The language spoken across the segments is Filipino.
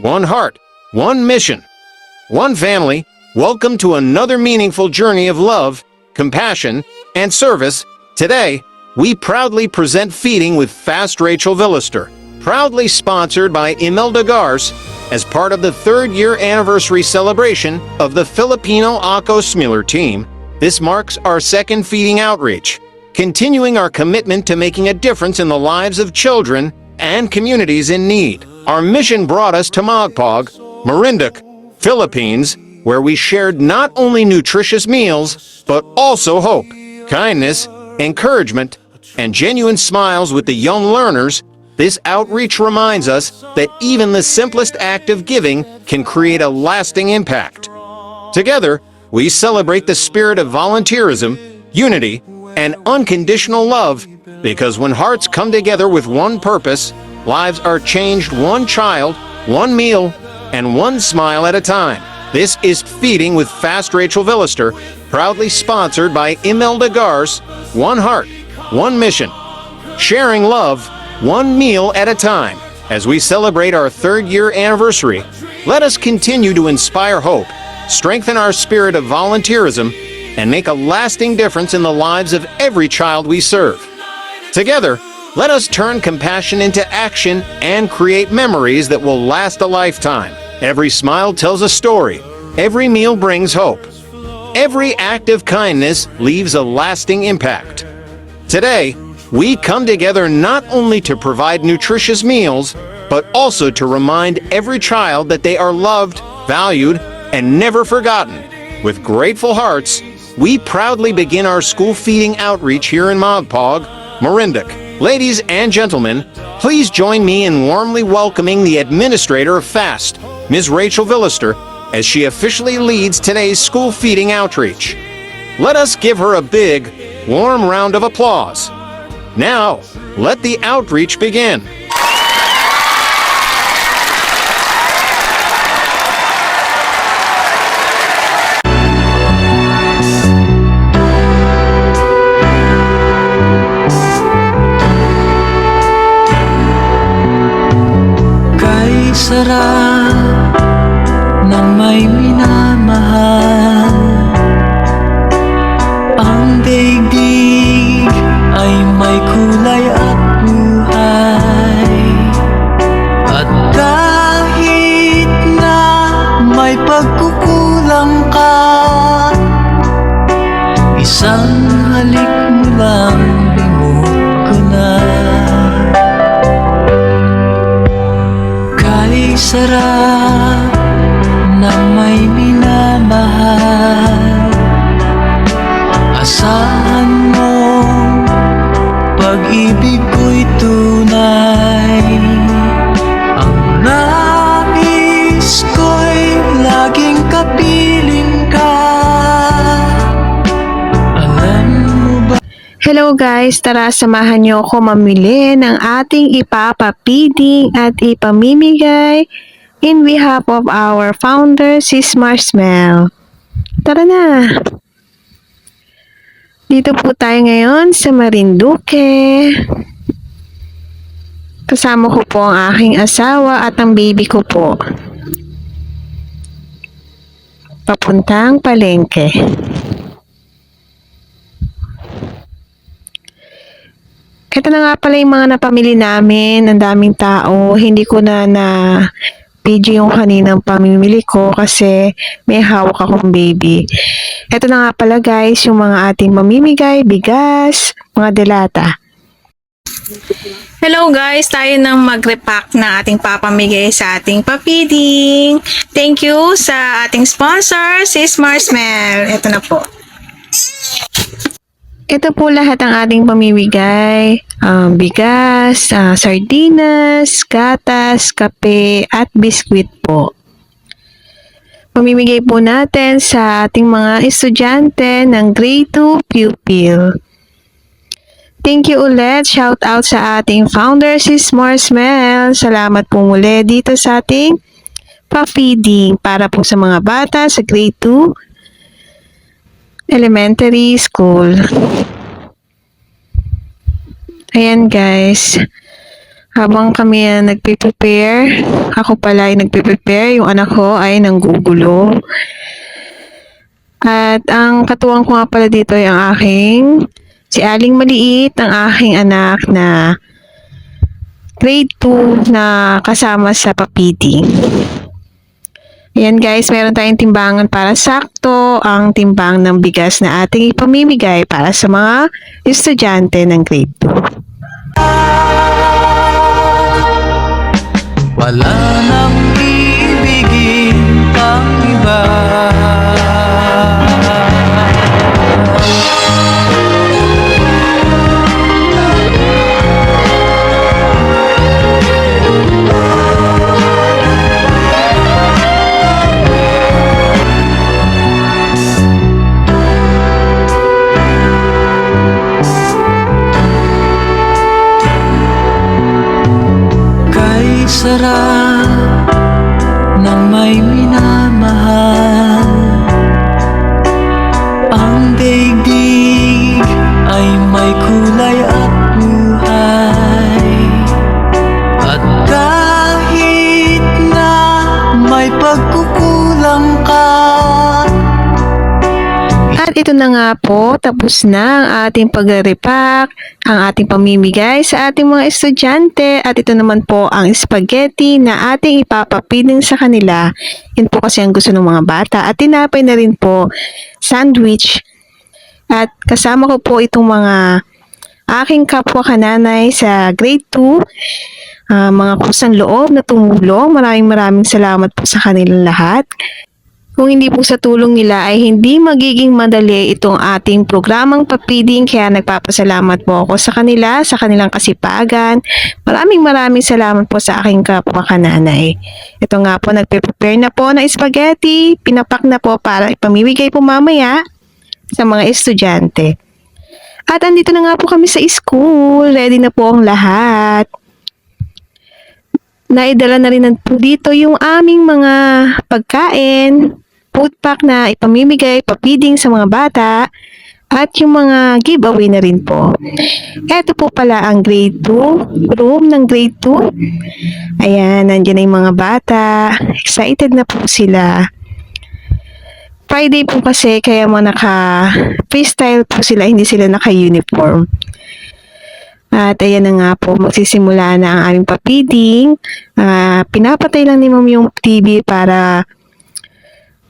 one heart, one mission, one family. Welcome to another meaningful journey of love, compassion, and service. Today, we proudly present Feeding with Fast Rachel Villister, proudly sponsored by Imelda Gars as part of the third-year anniversary celebration of the Filipino Ako Smiler team. This marks our second feeding outreach, continuing our commitment to making a difference in the lives of children and communities in need. Our mission brought us to Magpog, Marinduque, Philippines, where we shared not only nutritious meals, but also hope, kindness, encouragement, and genuine smiles with the young learners. This outreach reminds us that even the simplest act of giving can create a lasting impact. Together, we celebrate the spirit of volunteerism, unity, and unconditional love, because when hearts come together with one purpose, lives are changed one child, one meal, and one smile at a time. This is Feeding with Fast Rachel Villister, proudly sponsored by Imelda Gars. One heart, one mission, sharing love, one meal at a time. As we celebrate our third-year anniversary, let us continue to inspire hope, strengthen our spirit of volunteerism, and make a lasting difference in the lives of every child we serve. Together, let us turn compassion into action and create memories that will last a lifetime. Every smile tells a story. Every meal brings hope. Every act of kindness leaves a lasting impact. Today, we come together not only to provide nutritious meals, but also to remind every child that they are loved, valued, and never forgotten. With grateful hearts, we proudly begin our school feeding outreach here in Magpog, Marinduque. Ladies and gentlemen, please join me in warmly welcoming the administrator of FAST, Ms. Rachel Villister, as she officially leads today's school feeding outreach. Let us give her a big, warm round of applause. Now, let the outreach begin. Sarap ng may minamahal. Ang daigdig ay may kulay at buhay. At kahit na may pagkukulang ka, isang halik mo lang limot ko na. Sarap ng may minamahal. Asahan mo, pag-ibig ko'y tunay. Ang nais ko'y laging kapiling ka. Alam mo ba? Hello guys, tara samahan niyo ako mamili ng ating ipapapiding at ipamimigay in behalf of our founder, Sis Marshmel. Tara na! Dito po tayo ngayon sa Marinduque. Kasama ko po ang aking asawa at ang baby ko po. Papuntang palengke. Ito na nga pala yung mga napamili namin. Ang daming tao. Hindi ko na video yung kaninang pamimili ko kasi may hawak akong baby. Ito na nga pala guys, yung mga ating mamimigay, bigas, mga delata. Hello guys, tayo nang mag-repack na ating papamigay sa ating papiding. Thank you sa ating sponsor, Sis Marshmel. Ito na po. Ito po lahat ang ating pamimigay. Bigas, sardinas, gatas, kape, at biskwit po. Pamimigay po natin sa ating mga estudyante ng grade 2 pupil. Thank you ulit. Shout out sa ating founder, Sis Marshmel. Salamat po muli dito sa ating pa-feeding para po sa mga bata sa grade 2 elementary school. Ayan guys. Habang kami nagpe-prepare, ako pala ay nagpe-prepare, yung anak ko ay nanggugulo. At ang katuwang ko nga pala dito ay ang si Aling Maliit, ang aking anak na grade 2 na kasama sa papiti. Ayan guys, meron tayong timbangan para sakto ang timbang ng bigas na ating ipamimigay para sa mga estudyante ng grade 2. Wala nang ibigin pang iba. Kay sarap ng may minamahal, ang daigdig ay may kulay at buhay. At kahit na may pagkukulang ka, At ito na nga po, tapos na ang ating pag-repack, ang ating pamimigay sa ating mga estudyante. At ito naman po ang spaghetti na ating ipapapiling sa kanila. Yun po kasi ang gusto ng mga bata. At tinapay na rin po, sandwich. At kasama ko po itong mga aking kapwa kananay sa grade 2. Mga kusang loob na tumulong. Maraming salamat po sa kanilang lahat. Kung hindi po sa tulong nila ay hindi magiging madali itong ating programang papiding, kaya nagpapasalamat po ako sa kanila, sa kanilang kasipagan. Maraming salamat po sa aking kapwa kananay. Ito nga po, nagpe-prepare na po ng spaghetti, pinapak na po para ipamimigay po mamaya sa mga estudyante. At andito na nga po kami sa school, ready na po ang lahat. Naidala na rin po dito yung aming mga pagkain, food pack na ipamimigay, papiding sa mga bata, at yung mga giveaway na rin po. Ito po pala ang grade 2, room ng grade 2. Ayan, nandiyan na yung mga bata. Excited na po sila. Friday po kasi, kaya mga naka-freestyle po sila, hindi sila naka-uniform. At ayan na nga po, magsisimula na ang aming papiding. Pinapatay lang ni Ma'am yung TV para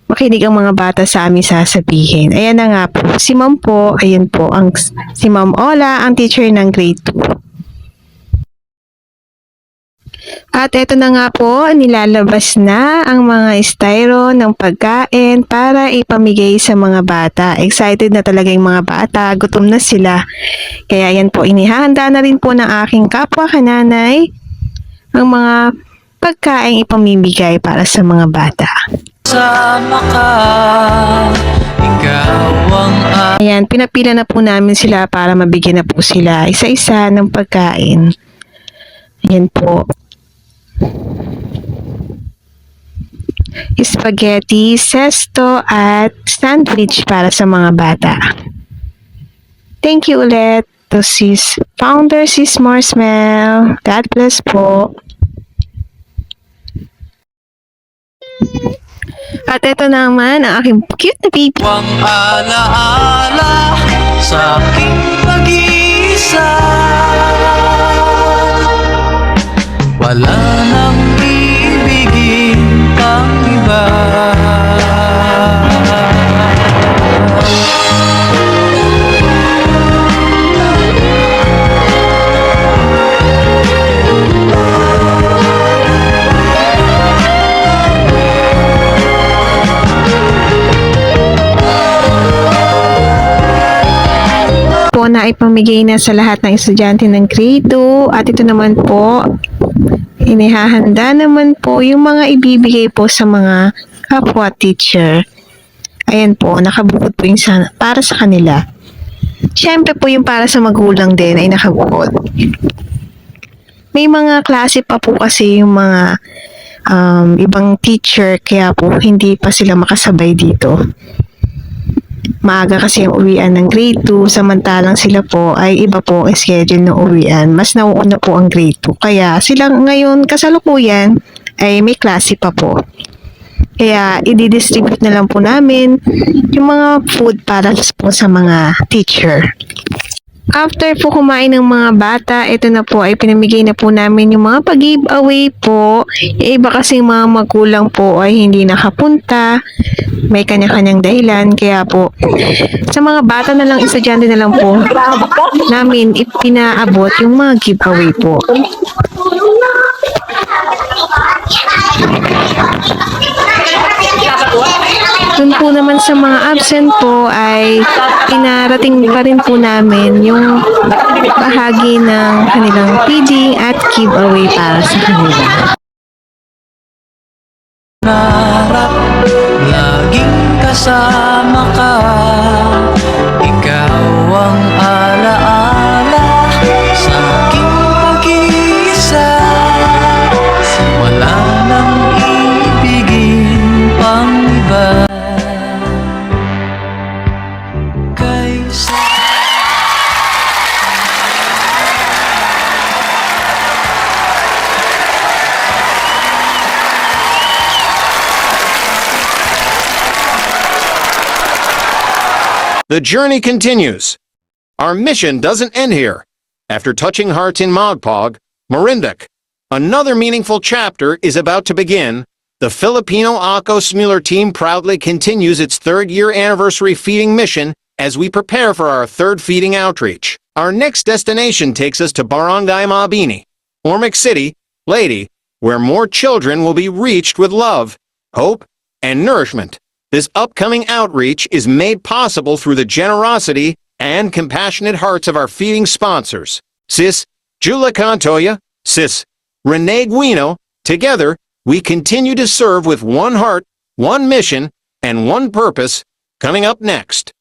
makinig ang mga bata sa aming sasabihin. Ayan na nga po, si Ma'am po, ayan po, si Ma'am Ola, ang teacher ng grade 2. At eto na nga po, nilalabas na ang mga styro ng pagkain para ipamigay sa mga bata. Excited na talaga yung mga bata, gutom na sila. Kaya yan po, inihahanda na rin po ng aking kapwa kananay ang mga pagkain ipamimigay para sa mga bata. sama ka, ikaw ang Ayan, pinapila na po namin sila para mabigyan na po sila isa-isa ng pagkain. Ayan po. Spaghetti, sesto at sandwich para sa mga bata. Thank you ulit to founder Sis Morsmel. God bless po. At ito naman ang aking cute na baby. Huwag alaala sa aking pag-iisa. Wala nang ibigin pang iba. Po na ipamigay na sa lahat ng estudyante ng grade 2 at ito naman po inihahanda naman po yung mga ibibigay po sa mga kapwa teacher. Ayan po, nakabukod po yung para sa kanila. Siyempre po yung para sa magulang din ay nakabukod. May mga klase pa po kasi yung mga ibang teacher kaya po hindi pa sila makasabay dito. Maaga kasi ang uwian ng grade 2, samantalang sila po ay iba po ang schedule ng uwian. Mas nauuna po ang grade 2. Kaya sila ngayon kasalukuyan ay may klase pa po. Kaya i-distribute na lang po namin yung mga food para po sa mga teacher. After po kumain ng mga bata, ito na po ay pinamigay na po namin yung mga pag-giveaway po. Yung iba kasing mga magulang po ay hindi nakapunta. May kanya-kanyang dahilan. Kaya po, sa mga bata na lang, estudyante na lang po, namin ipinaabot yung mga giveaway po. Dun po naman sa mga absent po ay pinarating pa rin po namin yung bahagi ng kanilang feeding at giveaway para sa kanila. Narap, laging kasama ka. Ikaw ang alaala sa aking pag-iisa. Wala nang ibigin pang iba kaysa The journey continues. Our mission doesn't end here. After touching hearts in Mogpog, Marinduque, another meaningful chapter is about to begin. The Filipino Ako Smuler team proudly continues its third-year anniversary feeding mission as we prepare for our third feeding outreach. Our next destination takes us to Barangay Mabini, Ormoc City, Leyte, where more children will be reached with love, hope, and nourishment. This upcoming outreach is made possible through the generosity and compassionate hearts of our feeding sponsors, Sis Jula Cantoya, Sis Renee Guino. Together, we continue to serve with one heart, one mission, and one purpose. Coming up next,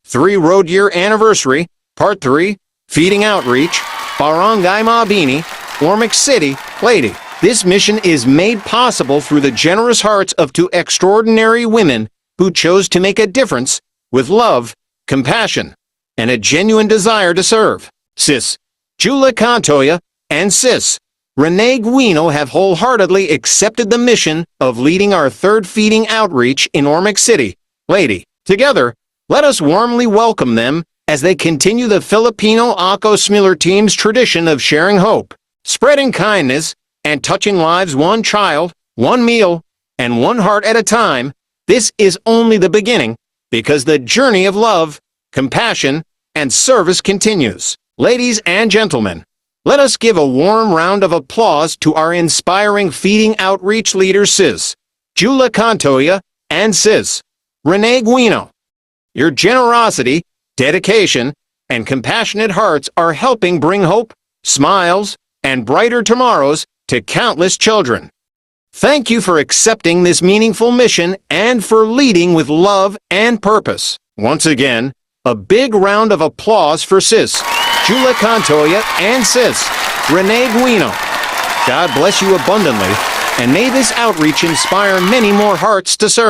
3 Road Year Anniversary, Part 3, Feeding Outreach, Barangay Mabini, Ormoc City, Leyte. This mission is made possible through the generous hearts of 2 extraordinary women who chose to make a difference with love, compassion, and a genuine desire to serve. Sis Jula Cantoya and Sis Renee Guino have wholeheartedly accepted the mission of leading our third feeding outreach in Ormoc City, Leyte. Together, let us warmly welcome them as they continue the Filipino Ako Smuler team's tradition of sharing hope, spreading kindness, and touching lives one child, one meal, and one heart at a time. This is only the beginning, because the journey of love, compassion, and service continues. Ladies and gentlemen, let us give a warm round of applause to our inspiring feeding outreach leaders, Sis Jula Cantoya and Sis Renee Guino. Your generosity, dedication, and compassionate hearts are helping bring hope, smiles, and brighter tomorrows to countless children. Thank you for accepting this meaningful mission and for leading with love and purpose. Once again, a big round of applause for Sis Jula Cantoya and Sis Renee Guino. God bless you abundantly, and may this outreach inspire many more hearts to serve.